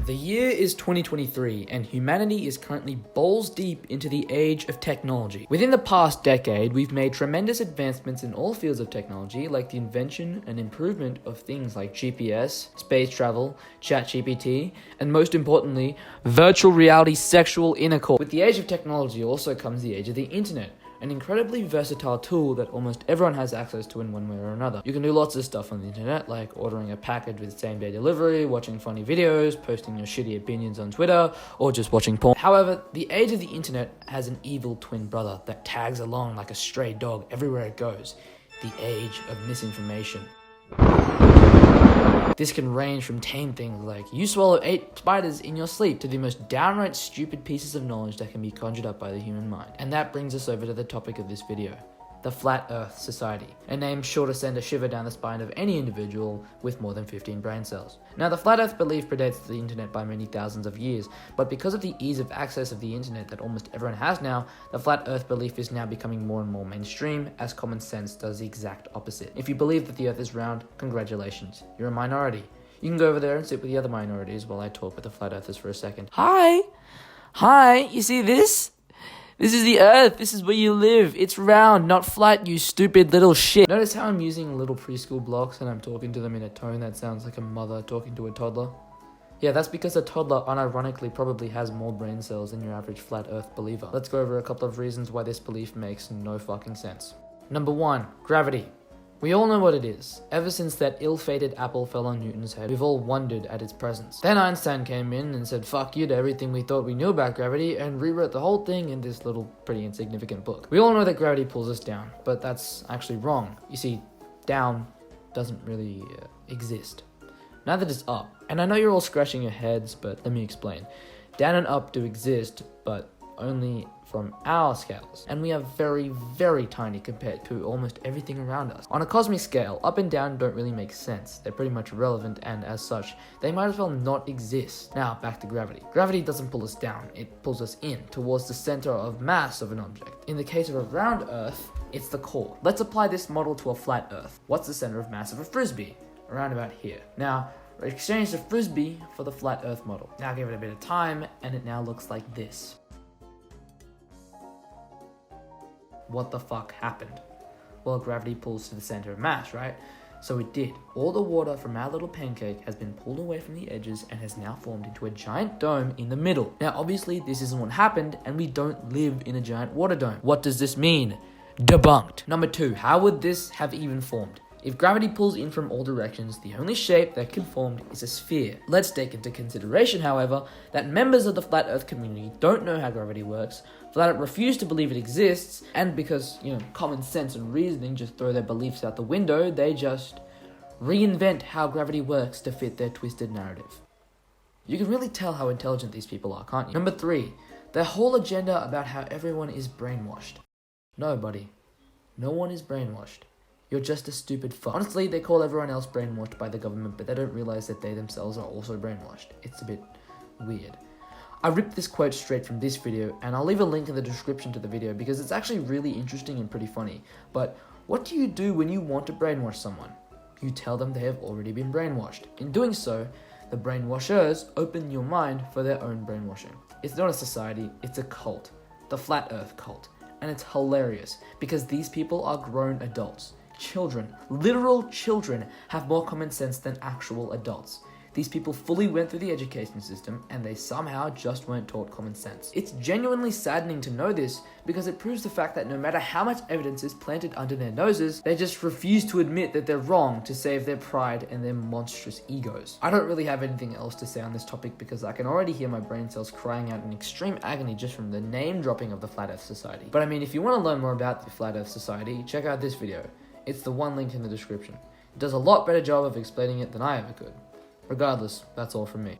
The year is 2023 and humanity is currently balls deep into the age of technology. Within the past decade, we've made tremendous advancements in all fields of technology, like the invention and improvement of things like GPS, space travel, ChatGPT, and most importantly, virtual reality sexual intercourse. With the age of technology also comes the age of the internet, an incredibly versatile tool that almost everyone has access to in one way or another. You can do lots of stuff on the internet, like ordering a package with same-day delivery, watching funny videos, posting your shitty opinions on Twitter, or just watching porn. However, the age of the internet has an evil twin brother that tags along like a stray dog everywhere it goes: the age of misinformation. This can range from tame things like you swallow 8 spiders in your sleep to the most downright stupid pieces of knowledge that can be conjured up by the human mind. And that brings us over to the topic of this video: the Flat Earth Society, a name sure to send a shiver down the spine of any individual with more than 15 brain cells. Now, the Flat Earth belief predates the internet by many thousands of years, but because of the ease of access of the internet that almost everyone has now, the Flat Earth belief is now becoming more and more mainstream, as common sense does the exact opposite. If you believe that the Earth is round, congratulations, you're a minority. You can go over there and sit with the other minorities while I talk with the Flat Earthers for a second. Hi, you see this? This is the Earth. This is where you live. It's round, not flat, you stupid little shit. Notice how I'm using little preschool blocks and I'm talking to them in a tone that sounds like a mother talking to a toddler? Yeah, that's because a toddler unironically probably has more brain cells than your average Flat Earth believer. Let's go over a couple of reasons why this belief makes no fucking sense. Number 1, gravity. We all know what it is. Ever since that ill-fated apple fell on Newton's head, we've all wondered at its presence. Then Einstein came in and said fuck you to everything we thought we knew about gravity and rewrote the whole thing in this little pretty insignificant book. We all know that gravity pulls us down, but that's actually wrong. You see, down doesn't really exist. Neither does up. And I know you're all scratching your heads, but let me explain. Down and up do exist, but only from our scales, and we are very, very tiny compared to almost everything around us. On a cosmic scale, up and down don't really make sense. They're pretty much irrelevant, and as such, they might as well not exist. Now, back to gravity. Gravity doesn't pull us down, it pulls us in, towards the center of mass of an object. In the case of a round Earth, it's the core. Let's apply this model to a flat Earth. What's the center of mass of a frisbee? Around about here. Now, we exchanged the frisbee for the flat Earth model. Now give it a bit of time, and it now looks like this. What the fuck happened? Well, gravity pulls to the center of mass, right? So it did. All the water from our little pancake has been pulled away from the edges and has now formed into a giant dome in the middle. Now, obviously, this isn't what happened, and we don't live in a giant water dome. What does this mean? Debunked. Number 2, how would this have even formed? If gravity pulls in from all directions, the only shape that can form is a sphere. Let's take into consideration, however, that members of the Flat Earth community don't know how gravity works, flat out refuse to believe it exists, and because, common sense and reasoning just throw their beliefs out the window, they just reinvent how gravity works to fit their twisted narrative. You can really tell how intelligent these people are, can't you? Number 3, their whole agenda about how everyone is brainwashed. No, buddy. No one is brainwashed. You're just a stupid fuck. Honestly, they call everyone else brainwashed by the government, but they don't realize that they themselves are also brainwashed. It's a bit weird. I ripped this quote straight from this video, and I'll leave a link in the description to the video because it's actually really interesting and pretty funny. But what do you do when you want to brainwash someone? You tell them they have already been brainwashed. In doing so, the brainwashers open your mind for their own brainwashing. It's not a society, it's a cult. The Flat Earth cult. And it's hilarious because these people are grown adults. Children, literal children, have more common sense than actual adults. These people fully went through the education system and they somehow just weren't taught common sense. It's genuinely saddening to know this because it proves the fact that no matter how much evidence is planted under their noses, they just refuse to admit that they're wrong to save their pride and their monstrous egos. I don't really have anything else to say on this topic because I can already hear my brain cells crying out in extreme agony just from the name dropping of the Flat Earth Society. But I mean, if you want to learn more about the Flat Earth Society, check out this video. It's the one link in the description. It does a lot better job of explaining it than I ever could. Regardless, that's all from me.